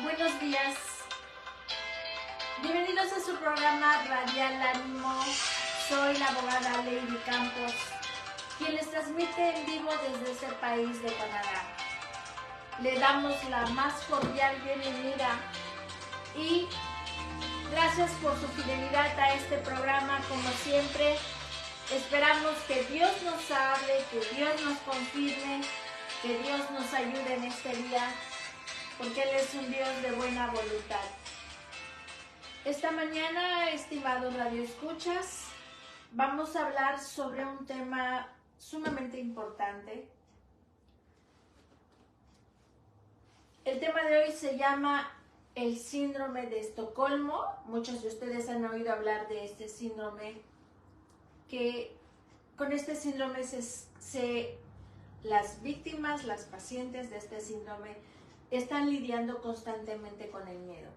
Buenos días. Bienvenidos a su programa Radial Ánimo. Soy la abogada Lady Campos, quien les transmite en vivo desde este país de Canadá. Le damos la más cordial bienvenida y gracias por su fidelidad a este programa. Como siempre, esperamos que Dios nos hable, que Dios nos confirme, que Dios nos ayude en este día, porque Él es un Dios de buena voluntad. Esta mañana, estimados radioescuchas, vamos a hablar sobre un tema sumamente importante. El tema de hoy se llama el síndrome de Estocolmo. Muchos de ustedes han oído hablar de este síndrome, que con este síndrome las víctimas, las pacientes de este síndrome están lidiando constantemente con el miedo.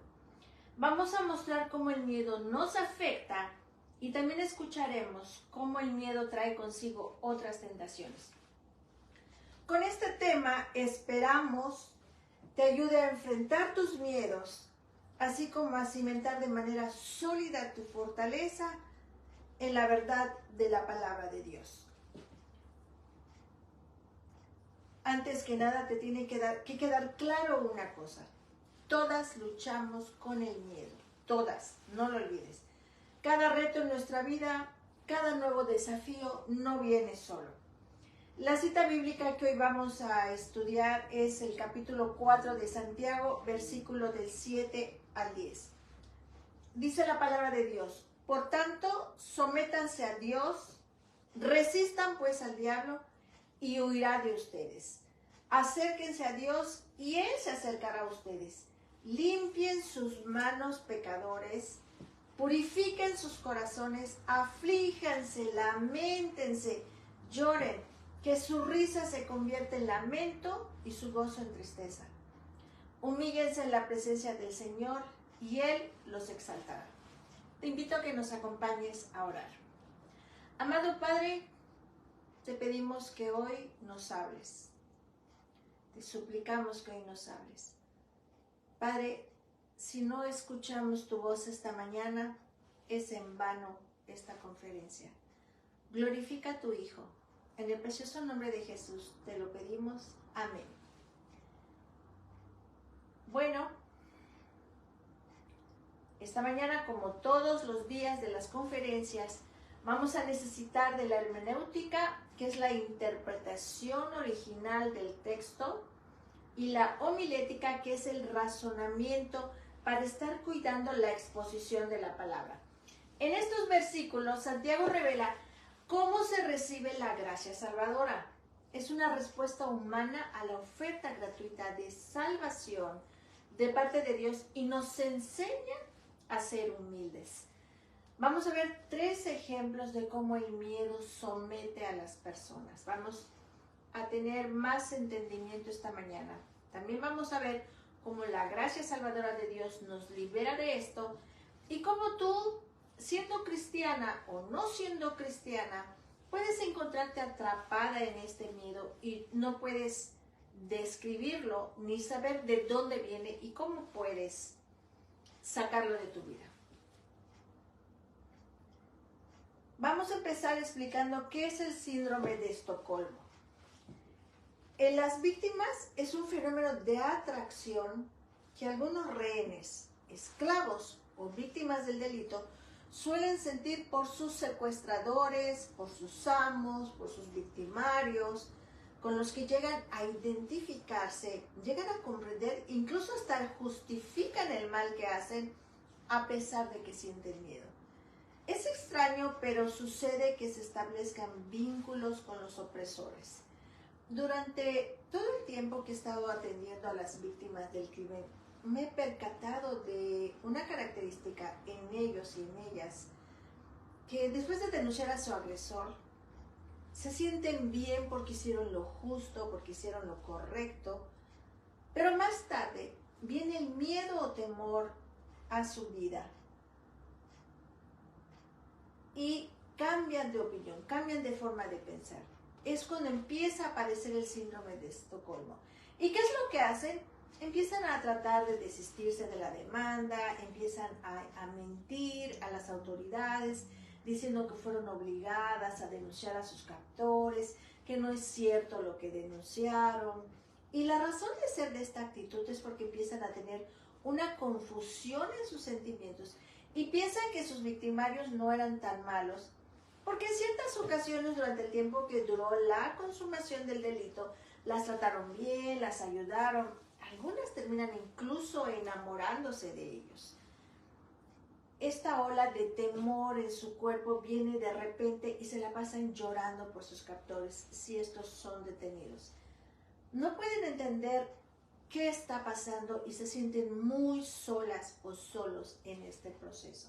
Vamos a mostrar cómo el miedo nos afecta y también escucharemos cómo el miedo trae consigo otras tentaciones. Con este tema esperamos te ayude a enfrentar tus miedos, así como a cimentar de manera sólida tu fortaleza en la verdad de la palabra de Dios. Antes que nada te tiene que quedar claro una cosa. Todas luchamos con el miedo. Todas, no lo olvides. Cada reto en nuestra vida, cada nuevo desafío no viene solo. La cita bíblica que hoy vamos a estudiar es el capítulo 4 de Santiago, versículo del 7 al 10. Dice la palabra de Dios: por tanto, sométanse a Dios, resistan pues al diablo y huirá de ustedes. Acérquense a Dios y Él se acercará a ustedes. Limpien sus manos, pecadores, purifiquen sus corazones, aflíjanse, lamentense, lloren, que su risa se convierta en lamento y su gozo en tristeza. Humíllense en la presencia del Señor y Él los exaltará. Te invito a que nos acompañes a orar. Amado Padre, te pedimos que hoy nos hables. Te suplicamos que hoy nos hables. Padre, si no escuchamos tu voz esta mañana, es en vano esta conferencia. Glorifica a tu Hijo. En el precioso nombre de Jesús te lo pedimos. Amén. Bueno, esta mañana, como todos los días de las conferencias, vamos a necesitar de la hermenéutica, que es la interpretación original del texto, y la homilética, que es el razonamiento para estar cuidando la exposición de la palabra. En estos versículos, Santiago revela cómo se recibe la gracia salvadora. Es una respuesta humana a la oferta gratuita de salvación de parte de Dios y nos enseña a ser humildes. Vamos a ver 3 ejemplos de cómo el miedo somete a las personas. Vamos a tener más entendimiento esta mañana. También vamos a ver cómo la gracia salvadora de Dios nos libera de esto y cómo tú, siendo cristiana o no siendo cristiana, puedes encontrarte atrapada en este miedo y no puedes describirlo ni saber de dónde viene y cómo puedes sacarlo de tu vida. Vamos a empezar explicando qué es el síndrome de Estocolmo. En las víctimas es un fenómeno de atracción que algunos rehenes, esclavos o víctimas del delito suelen sentir por sus secuestradores, por sus amos, por sus victimarios, con los que llegan a identificarse, llegan a comprender, incluso hasta justifican el mal que hacen a pesar de que sienten miedo. Es extraño, pero sucede que se establezcan vínculos con los opresores. Durante todo el tiempo que he estado atendiendo a las víctimas del crimen, me he percatado de una característica en ellos y en ellas, que después de denunciar a su agresor, se sienten bien porque hicieron lo justo, porque hicieron lo correcto, pero más tarde viene el miedo o temor a su vida y cambian de opinión, cambian de forma de pensar. Es cuando empieza a aparecer el síndrome de Estocolmo. ¿Y qué es lo que hacen? empiezan a tratar de desistirse de la demanda, empiezan a mentir a las autoridades, diciendo que fueron obligadas a denunciar a sus captores, que no es cierto lo que denunciaron. Y la razón de ser de esta actitud es porque empiezan a tener una confusión en sus sentimientos y piensan que sus victimarios no eran tan malos, porque en ciertas ocasiones durante el tiempo que duró la consumación del delito, las trataron bien, las ayudaron. Algunas terminan incluso enamorándose de ellos. Esta ola de temor en su cuerpo viene de repente y se la pasan llorando por sus captores si estos son detenidos. No pueden entender qué está pasando y se sienten muy solas o solos en este proceso.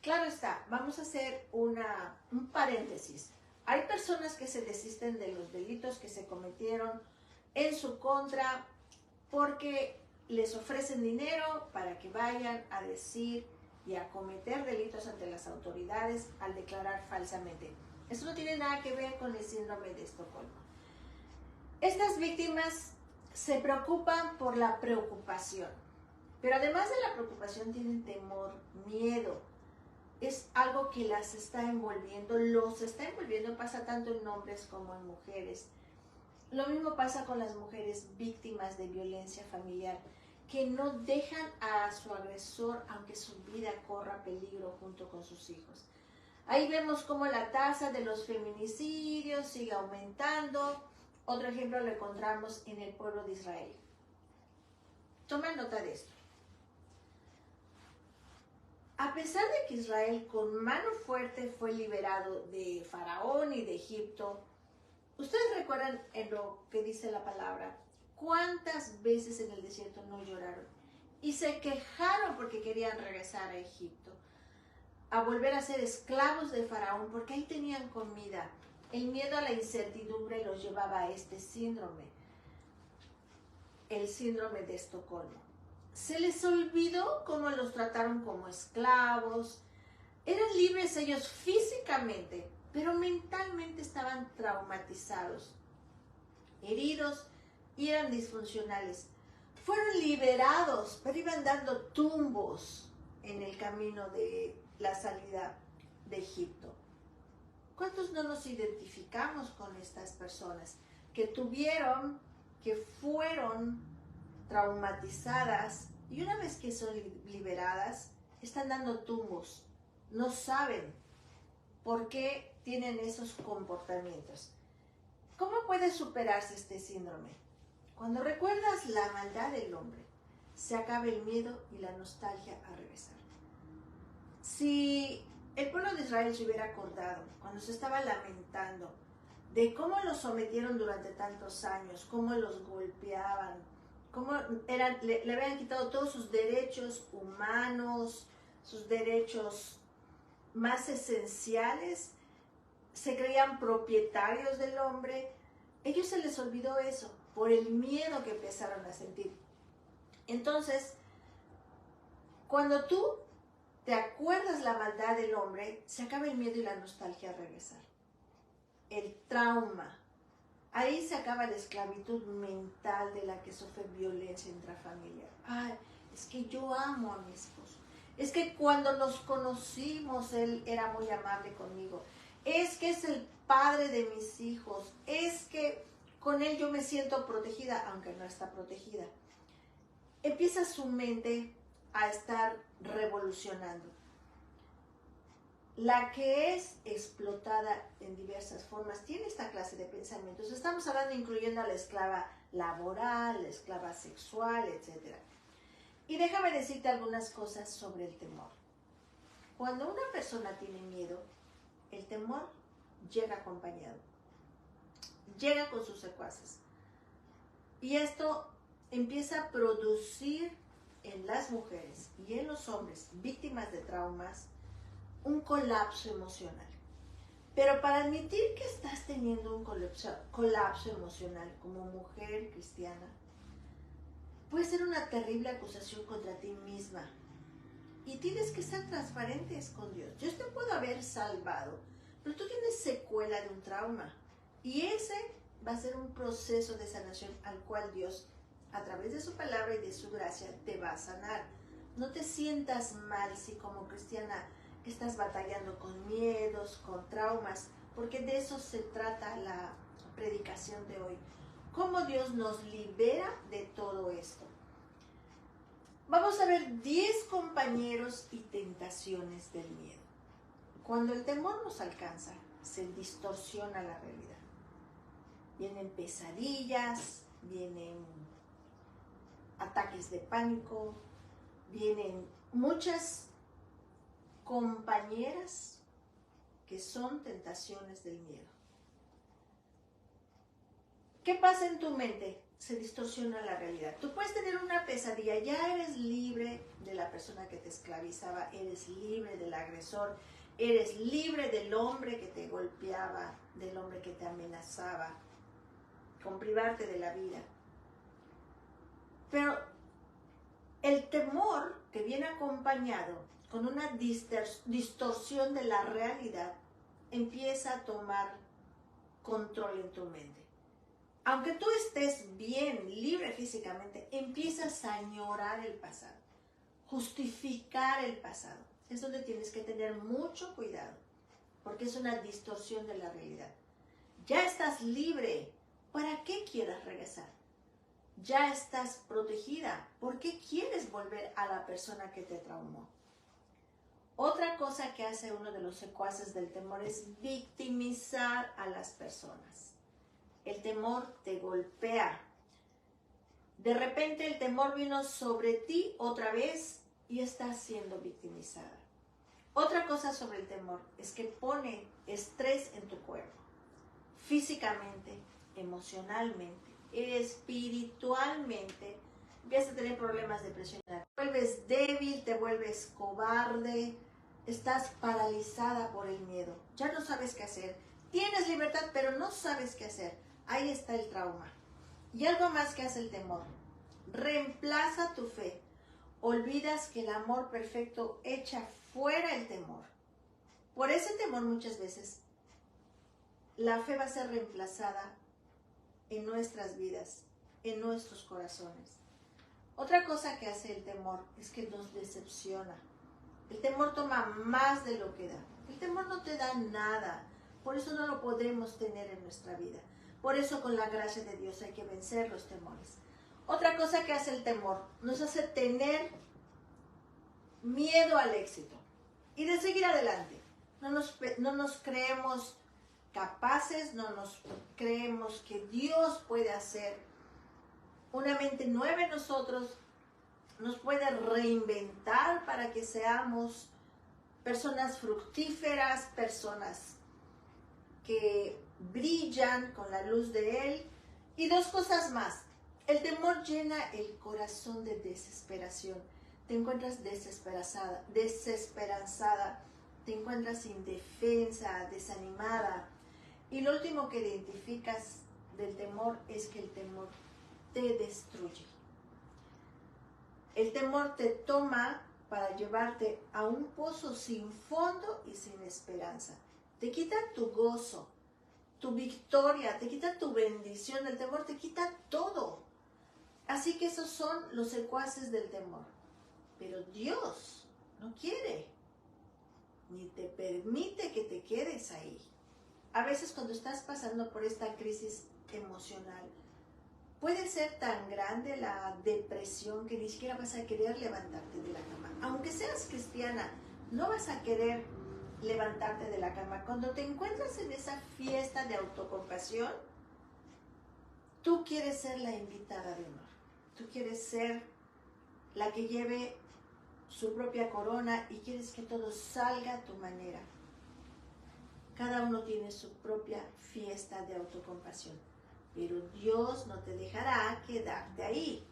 Claro está, vamos a hacer un paréntesis. Hay personas que se desisten de los delitos que se cometieron en su contra porque les ofrecen dinero para que vayan a decir y a cometer delitos ante las autoridades al declarar falsamente. Eso no tiene nada que ver con el síndrome de Estocolmo. Estas víctimas se preocupan por la preocupación, pero además de la preocupación tienen temor, miedo. Es algo que las está envolviendo, los está envolviendo, pasa tanto en hombres como en mujeres. Lo mismo pasa con las mujeres víctimas de violencia familiar, que no dejan a su agresor aunque su vida corra peligro junto con sus hijos. Ahí vemos cómo la tasa de los feminicidios sigue aumentando. Otro ejemplo lo encontramos en el pueblo de Israel. Toma nota de esto. A pesar de que Israel con mano fuerte fue liberado de Faraón y de Egipto, ¿ustedes recuerdan en lo que dice la palabra? ¿Cuántas veces en el desierto no lloraron? Y se quejaron porque querían regresar a Egipto, a volver a ser esclavos de Faraón, porque ahí tenían comida. El miedo a la incertidumbre los llevaba a este síndrome, el síndrome de Estocolmo. Se les olvidó cómo los trataron como esclavos. Eran libres ellos físicamente, pero mentalmente estaban traumatizados, heridos y eran disfuncionales. Fueron liberados, pero iban dando tumbos en el camino de la salida de Egipto. ¿Cuántos no nos identificamos con estas personas que fueron traumatizadas y una vez que son liberadas, están dando tumbos? No saben por qué tienen esos comportamientos. ¿Cómo puede superarse este síndrome? Cuando recuerdas la maldad del hombre, se acaba el miedo y la nostalgia a regresar. Si el pueblo de Israel se hubiera acordado, cuando se estaba lamentando de cómo los sometieron durante tantos años, cómo los golpeaban, cómo le habían quitado todos sus derechos humanos, sus derechos más esenciales, se creían propietarios del hombre, ellos se les olvidó eso por el miedo que empezaron a sentir. Entonces, cuando tú te acuerdas la maldad del hombre, se acaba el miedo y la nostalgia a regresar. El trauma. Ahí se acaba la esclavitud mental de la que sufre violencia intrafamiliar. Ay, es que yo amo a mi esposo. Es que cuando nos conocimos, él era muy amable conmigo. Es que es el padre de mis hijos. Es que con él yo me siento protegida, aunque no está protegida. Empieza su mente a estar revolucionando. La que es explotada en diversas formas tiene esta clase de pensamientos. Estamos hablando incluyendo a la esclava laboral, la esclava sexual, etc. Y déjame decirte algunas cosas sobre el temor. Cuando una persona tiene miedo, el temor llega acompañado, llega con sus secuaces. Y esto empieza a producir en las mujeres y en los hombres víctimas de traumas un colapso emocional. Pero para admitir que estás teniendo un colapso emocional como mujer cristiana, puede ser una terrible acusación contra ti misma. Y tienes que ser transparentes con Dios. Dios te puede haber salvado, pero tú tienes secuela de un trauma. Y ese va a ser un proceso de sanación al cual Dios a través de su palabra y de su gracia, te va a sanar. No te sientas mal si como cristiana estás batallando con miedos, con traumas, porque de eso se trata la predicación de hoy. Cómo Dios nos libera de todo esto. Vamos a ver 10 compañeros y tentaciones del miedo. Cuando el temor nos alcanza, se distorsiona la realidad. Vienen pesadillas, vienen ataques de pánico, vienen muchas compañeras que son tentaciones del miedo. ¿Qué pasa en tu mente? Se distorsiona la realidad. Tú puedes tener una pesadilla, ya eres libre de la persona que te esclavizaba, eres libre del agresor, eres libre del hombre que te golpeaba, del hombre que te amenazaba, con privarte de la vida. Pero el temor que viene acompañado con una distorsión de la realidad empieza a tomar control en tu mente. Aunque tú estés bien, libre físicamente, empiezas a añorar el pasado, justificar el pasado. Es donde tienes que tener mucho cuidado, porque es una distorsión de la realidad. Ya estás libre, ¿para qué quieras regresar? Ya estás protegida, ¿por qué quieres volver a la persona que te traumó? Otra cosa que hace uno de los secuaces del temor es victimizar a las personas. El temor te golpea. De repente el temor vino sobre ti otra vez y estás siendo victimizada. Otra cosa sobre el temor es que pone estrés en tu cuerpo, físicamente, emocionalmente, espiritualmente. Empiezas a tener problemas de presión. Te vuelves débil, te vuelves cobarde, estás paralizada por el miedo. Ya no sabes qué hacer. Tienes libertad, pero no sabes qué hacer. Ahí está el trauma. Y algo más que hace el temor. Reemplaza tu fe. Olvidas que el amor perfecto echa fuera el temor. Por ese temor muchas veces la fe va a ser reemplazada en nuestras vidas, en nuestros corazones. Otra cosa que hace el temor es que nos decepciona. El temor toma más de lo que da. El temor no te da nada. Por eso no lo podemos tener en nuestra vida. Por eso con la gracia de Dios hay que vencer los temores. Otra cosa que hace el temor, nos hace tener miedo al éxito y de seguir adelante. No nos creemos capaces, no nos creemos que Dios puede hacer una mente nueva en nosotros, nos puede reinventar para que seamos personas fructíferas, personas que brillan con la luz de Él. Y dos cosas más. El temor llena el corazón de desesperación. Te encuentras desesperanzada, te encuentras indefensa, desanimada. Y lo último que identificas del temor es que el temor te destruye. El temor te toma para llevarte a un pozo sin fondo y sin esperanza. Te quita tu gozo, tu victoria, te quita tu bendición. El temor te quita todo. Así que esos son los secuaces del temor. Pero Dios no quiere, ni te permite que te quedes ahí. A veces cuando estás pasando por esta crisis emocional, puede ser tan grande la depresión que ni siquiera vas a querer levantarte de la cama. Aunque seas cristiana, no vas a querer levantarte de la cama. Cuando te encuentras en esa fiesta de autocompasión, tú quieres ser la invitada de honor. Tú quieres ser la que lleve su propia corona y quieres que todo salga a tu manera. Cada uno tiene su propia fiesta de autocompasión, pero Dios no te dejará quedarte ahí.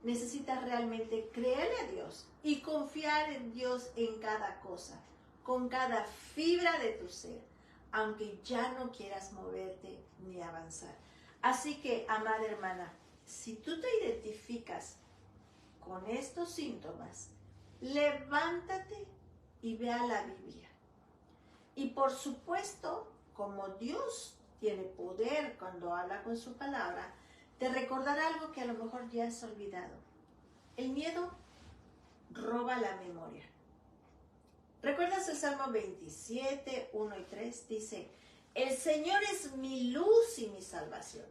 Necesitas realmente creerle a Dios y confiar en Dios en cada cosa, con cada fibra de tu ser, aunque ya no quieras moverte ni avanzar. Así que, amada hermana, si tú te identificas con estos síntomas, levántate y ve a la Biblia. Y por supuesto, como Dios tiene poder cuando habla con su palabra, te recordará algo que a lo mejor ya has olvidado. El miedo roba la memoria. ¿Recuerdas el Salmo 27, 1 y 3? Dice, el Señor es mi luz y mi salvación.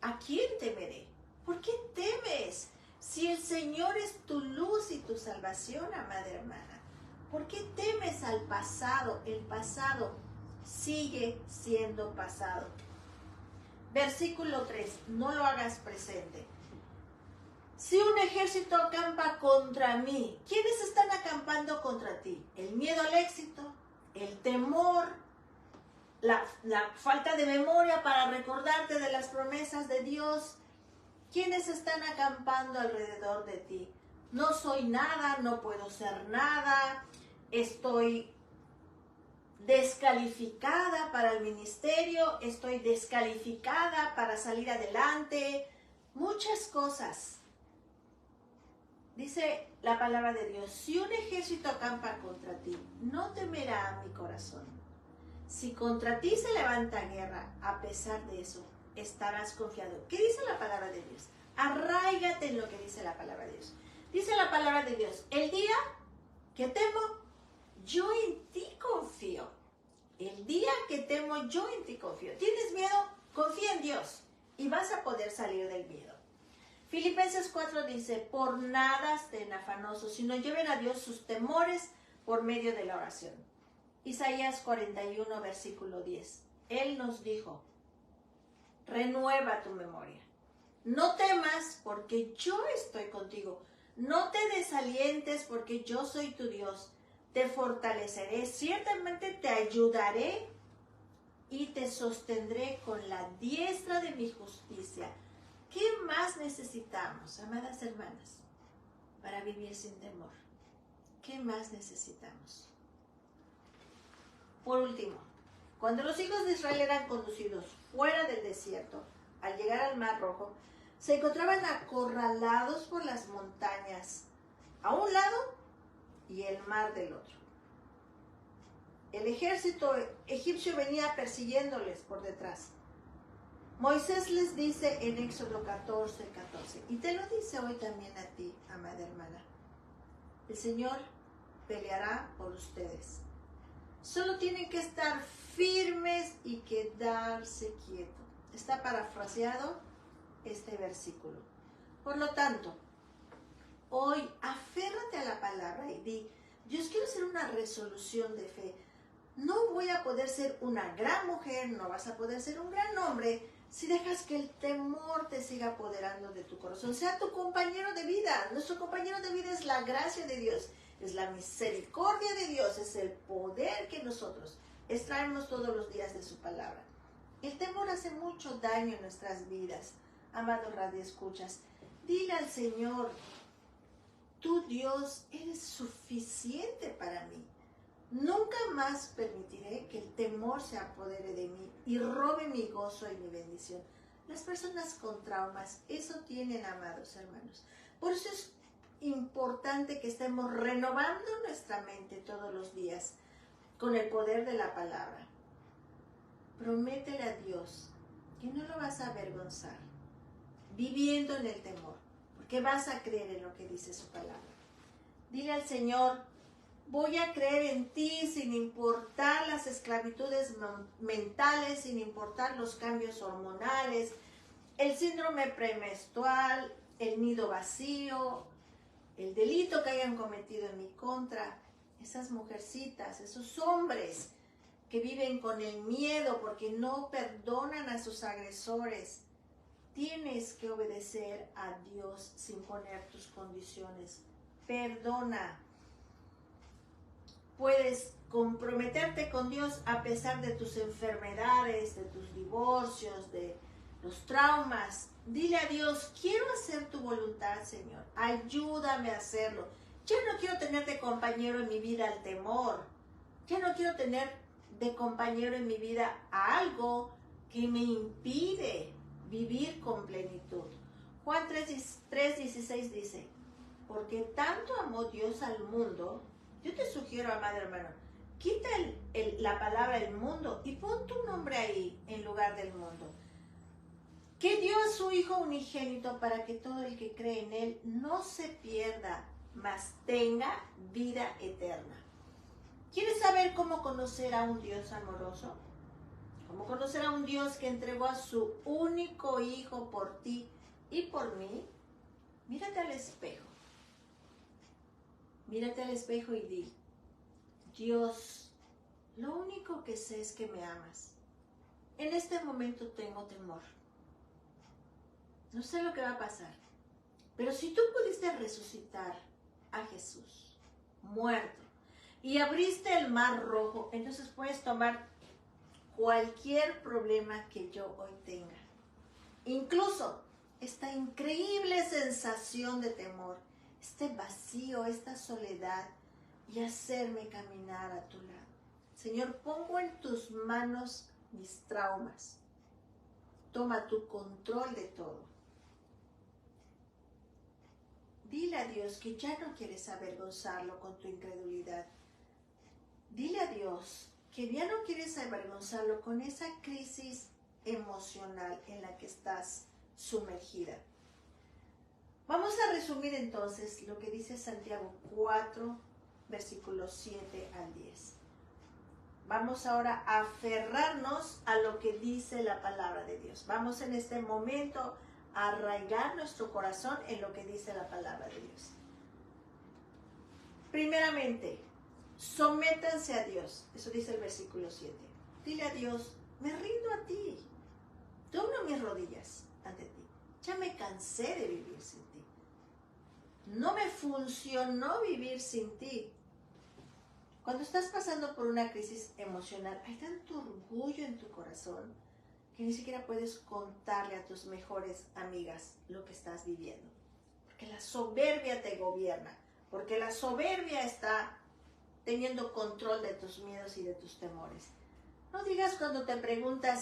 ¿A quién temeré? ¿Por qué temes? Si el Señor es tu luz y tu salvación, amada hermana, ¿por qué temes al pasado? El pasado sigue siendo pasado. Versículo 3, no lo hagas presente. Si un ejército acampa contra mí, ¿quiénes están acampando contra ti? El miedo al éxito, el temor, la falta de memoria para recordarte de las promesas de Dios. ¿Quiénes están acampando alrededor de ti? No soy nada, no puedo ser nada, estoy descalificada para el ministerio, estoy descalificada para salir adelante, muchas cosas. Dice la palabra de Dios, si un ejército acampa contra ti, no temerá mi corazón. Si contra ti se levanta guerra, a pesar de eso, estarás confiado. ¿Qué dice la palabra de Dios? Arráigate en lo que dice la palabra de Dios. Dice la palabra de Dios, el día que temo, yo en ti confío. El día que temo, yo en ti confío. ¿Tienes miedo? Confía en Dios y vas a poder salir del miedo. Filipenses 4 dice, por nada estén afanosos, sino lleven a Dios sus temores por medio de la oración. Isaías 41, versículo 10. Él nos dijo, renueva tu memoria. No temas porque yo estoy contigo. No te desalientes porque yo soy tu Dios. Te fortaleceré, ciertamente te ayudaré y te sostendré con la diestra de mi justicia. ¿Qué más necesitamos, amadas hermanas, para vivir sin temor? ¿Qué más necesitamos? Por último, cuando los hijos de Israel eran conducidos fuera del desierto, al llegar al Mar Rojo, se encontraban acorralados por las montañas a un lado y el mar del otro. El ejército egipcio venía persiguiéndoles por detrás. Moisés les dice en Éxodo 14, 14, y te lo dice hoy también a ti, amada hermana, el Señor peleará por ustedes. Solo tienen que estar firmes y quedarse quietos. Está parafraseado este versículo. Por lo tanto, hoy aférrate a la palabra y di, Dios, quiero hacer una resolución de fe. No voy a poder ser una gran mujer, no vas a poder ser un gran hombre si dejas que el temor te siga apoderando de tu corazón. Sea tu compañero de vida. Nuestro compañero de vida es la gracia de Dios, es la misericordia de Dios, es el poder que nosotros extraemos todos los días de su palabra. El temor hace mucho daño en nuestras vidas. Amado radioescuchas, dile al Señor, tú Dios eres suficiente para mí. Nunca más permitiré que el temor se apodere de mí y robe mi gozo y mi bendición. Las personas con traumas, eso tienen, amados hermanos. Por eso es importante que estemos renovando nuestra mente todos los días con el poder de la palabra. Prométele a Dios que no lo vas a avergonzar viviendo en el temor, porque vas a creer en lo que dice su palabra. Dile al Señor, voy a creer en ti sin importar las esclavitudes mentales, sin importar los cambios hormonales, el síndrome premenstrual, el nido vacío, el delito que hayan cometido en mi contra. Esas mujercitas, esos hombres que viven con el miedo porque no perdonan a sus agresores. Tienes que obedecer a Dios sin poner tus condiciones. Perdona. Puedes comprometerte con Dios a pesar de tus enfermedades, de tus divorcios, de los traumas. Dile a Dios, quiero hacer tu voluntad, Señor. Ayúdame a hacerlo. Ya no quiero tener de compañero en mi vida el temor. Ya no quiero tener de compañero en mi vida a algo que me impide vivir con plenitud. Juan 3:16 dice, porque tanto amó Dios al mundo. Yo te sugiero, amado hermano, quita la palabra el mundo y pon tu nombre ahí en lugar del mundo. que dio a su Hijo unigénito para que todo el que cree en Él no se pierda, mas tenga vida eterna. ¿Quieres saber cómo conocer a un Dios amoroso? ¿Cómo conocer a un Dios que entregó a su único Hijo por ti y por mí? Mírate al espejo. Mírate al espejo y di: Dios, lo único que sé es que me amas. En este momento tengo temor. No sé lo que va a pasar. Pero si tú pudiste resucitar a Jesús, muerto, y abriste el mar rojo, entonces puedes tomar cualquier problema que yo hoy tenga. Incluso esta increíble sensación de temor, este vacío, esta soledad, y hacerme caminar a tu lado. Señor, pongo en tus manos mis traumas. Toma tu control de todo. Dile a Dios que ya no quieres avergonzarlo con tu incredulidad. Dile a Dios que ya no quieres avergonzarlo con esa crisis emocional en la que estás sumergida. Vamos a resumir entonces lo que dice Santiago 4, versículos 7 al 10. Vamos ahora a aferrarnos a lo que dice la palabra de Dios. Vamos en este momento a arraigar nuestro corazón en lo que dice la palabra de Dios. Primeramente, sométanse a Dios. Eso dice el versículo 7. Dile a Dios: me rindo a ti. Doblo mis rodillas ante ti. Ya me cansé de vivir sin ti. No me funcionó vivir sin ti. Cuando estás pasando por una crisis emocional, hay tanto orgullo en tu corazón que ni siquiera puedes contarle a tus mejores amigas lo que estás viviendo. Porque la soberbia te gobierna. Porque la soberbia está teniendo control de tus miedos y de tus temores. No digas cuando te preguntan,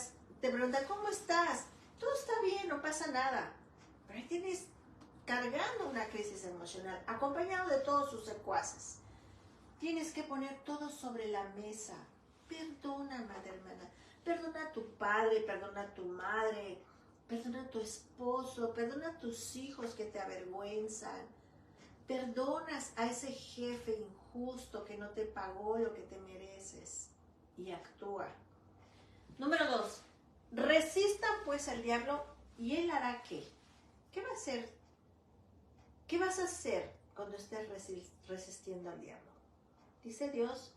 ¿cómo estás? Todo está bien, no pasa nada. Pero ahí tienes cargando una crisis emocional, acompañado de todos sus secuaces. Tienes que poner todo sobre la mesa. Perdona, madre hermana. Perdona a tu padre, perdona a tu madre, perdona a tu esposo, perdona a tus hijos que te avergüenzan. Perdonas a ese jefe injusto que no te pagó lo que te mereces y actúa. Número 2. Resistan pues al diablo y él hará ¿qué? ¿Qué va a hacer? ¿Qué vas a hacer cuando estés resistiendo al diablo? Dice Dios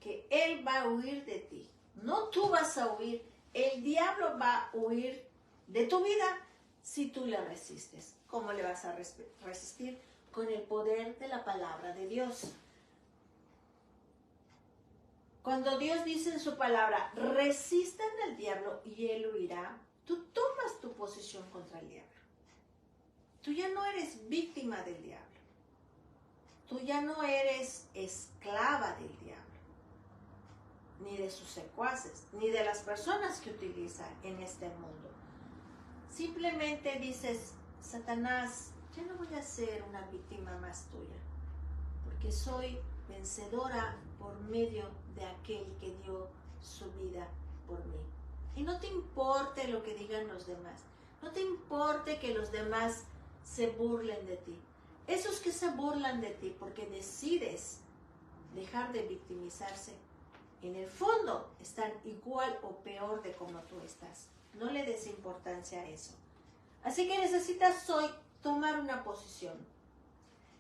que él va a huir de ti. No tú vas a huir, el diablo va a huir de tu vida si tú le resistes. ¿Cómo le vas a resistir? Con el poder de la palabra de Dios. Cuando Dios dice en su palabra, resistan al diablo y él huirá, tú tomas tu posición contra el diablo. Tú ya no eres víctima del diablo. Tú ya no eres esclava del diablo, ni de sus secuaces, ni de las personas que utiliza en este mundo. Simplemente dices: Satanás, ya no voy a ser una víctima más tuya, porque soy vencedora por medio de aquel que dio su vida por mí. Y no te importe lo que digan los demás, no te importe que los demás se burlen de ti. Esos que se burlan de ti porque decides dejar de victimizarse, en el fondo están igual o peor de como tú estás. No le des importancia a eso. Así que necesitas hoy tomar una posición.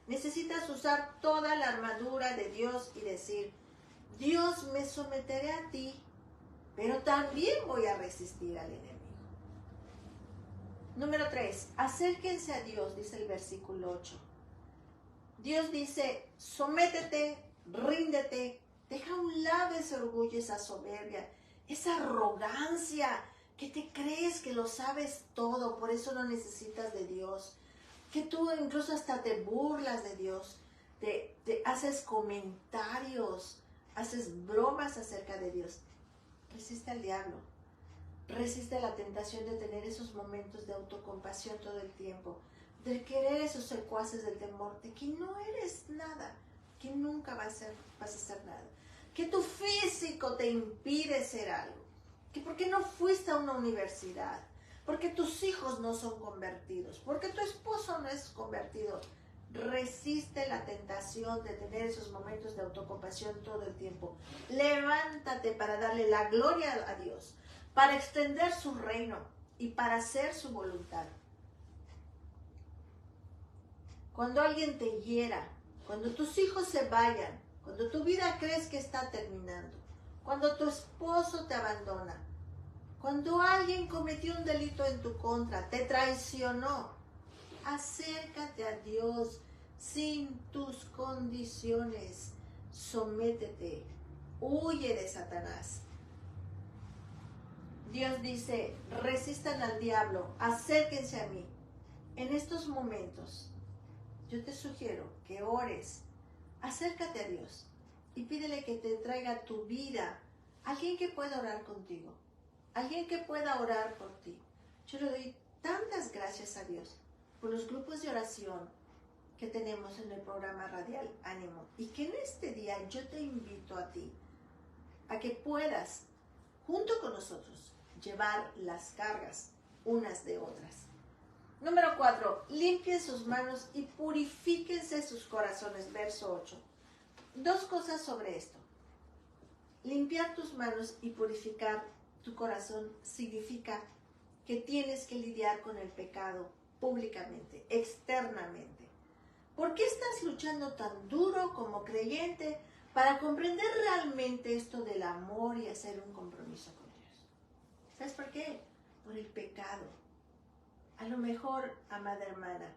Necesitas usar toda la armadura de Dios y decir: Dios, me someteré a ti, pero también voy a resistir al enemigo. Número 3. Acérquense a Dios, dice el versículo 8. Dios dice: sométete, ríndete, deja a un lado ese orgullo, esa soberbia, esa arrogancia, que te crees que lo sabes todo, por eso no necesitas de Dios, que tú incluso hasta te burlas de Dios, te haces comentarios, haces bromas acerca de Dios. Resiste al diablo, resiste la tentación de tener esos momentos de autocompasión todo el tiempo, de querer esos secuaces del temor, de que no eres nada, que nunca vas a ser nada, que tu físico te impide ser algo, que por qué no fuiste a una universidad, porque tus hijos no son convertidos, porque tu esposo no es convertido. Resiste la tentación de tener esos momentos de autocompasión todo el tiempo. Levántate para darle la gloria a Dios, para extender su reino y para hacer su voluntad. Cuando alguien te hiera, cuando tus hijos se vayan, cuando tu vida crees que está terminando, cuando tu esposo te abandona, cuando alguien cometió un delito en tu contra, te traicionó, acércate a Dios sin tus condiciones. Sométete, huye de Satanás. Dios dice, resistan al diablo, acérquense a mí. En estos momentos, yo te sugiero que ores, acércate a Dios y pídele que te traiga a tu vida alguien que pueda orar contigo, alguien que pueda orar por ti. Yo le doy tantas gracias a Dios por los grupos de oración que tenemos en el programa Radial Ánimo, y que en este día yo te invito a ti a que puedas, junto con nosotros, llevar las cargas unas de otras. Número 4, limpien sus manos y purifíquense sus corazones. Verso 8. Dos cosas sobre esto. Limpiar tus manos y purificar tu corazón significa que tienes que lidiar con el pecado públicamente, externamente. ¿Por qué estás luchando tan duro como creyente para comprender realmente esto del amor y hacer un compromiso con Dios? ¿Sabes por qué? Por el pecado. A lo mejor, amada hermana,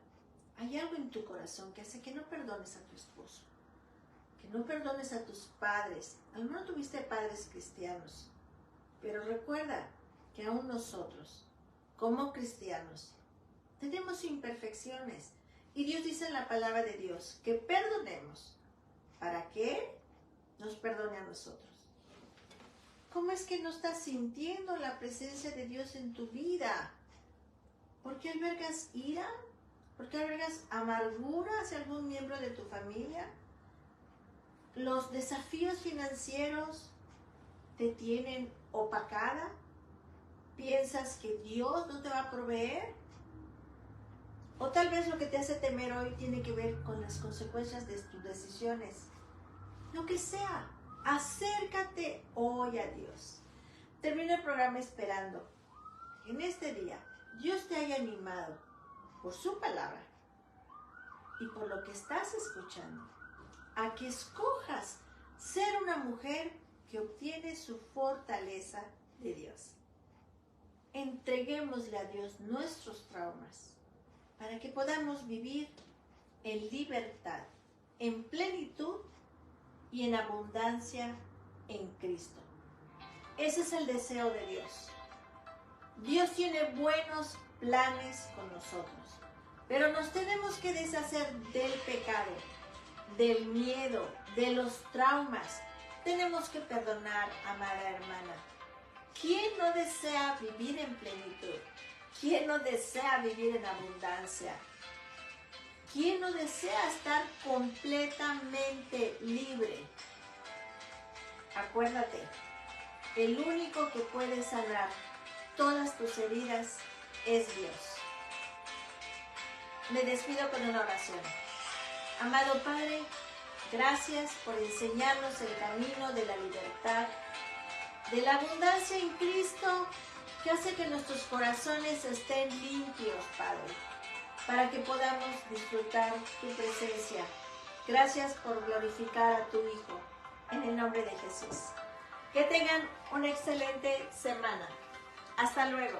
hay algo en tu corazón que hace que no perdones a tu esposo, que no perdones a tus padres. A lo mejor tuviste padres cristianos, pero recuerda que aún nosotros, como cristianos, tenemos imperfecciones. Y Dios dice en la palabra de Dios que perdonemos para que Él nos perdone a nosotros. ¿Cómo es que no estás sintiendo la presencia de Dios en tu vida? ¿Por qué albergas ira? ¿Por qué albergas amargura hacia algún miembro de tu familia? ¿Los desafíos financieros te tienen opacada? ¿Piensas que Dios no te va a proveer? O tal vez lo que te hace temer hoy tiene que ver con las consecuencias de tus decisiones. Lo que sea, acércate hoy a Dios. Termino el programa esperando que en este día Dios te haya animado por su palabra y por lo que estás escuchando a que escojas ser una mujer que obtiene su fortaleza de Dios. Entreguémosle a Dios nuestros traumas para que podamos vivir en libertad, en plenitud y en abundancia en Cristo. Ese es el deseo de Dios. Dios tiene buenos planes con nosotros, pero nos tenemos que deshacer del pecado, del miedo, de los traumas. Tenemos que perdonar, amada hermana. ¿Quién no desea vivir en plenitud? ¿Quién no desea vivir en abundancia? ¿Quién no desea estar completamente libre? Acuérdate, el único que puede sanar todas tus heridas es Dios. Me despido con una oración. Amado Padre, gracias por enseñarnos el camino de la libertad, de la abundancia en Cristo, que hace que nuestros corazones estén limpios, Padre, para que podamos disfrutar tu presencia. Gracias por glorificar a tu Hijo, en el nombre de Jesús. Que tengan una excelente semana. Hasta luego.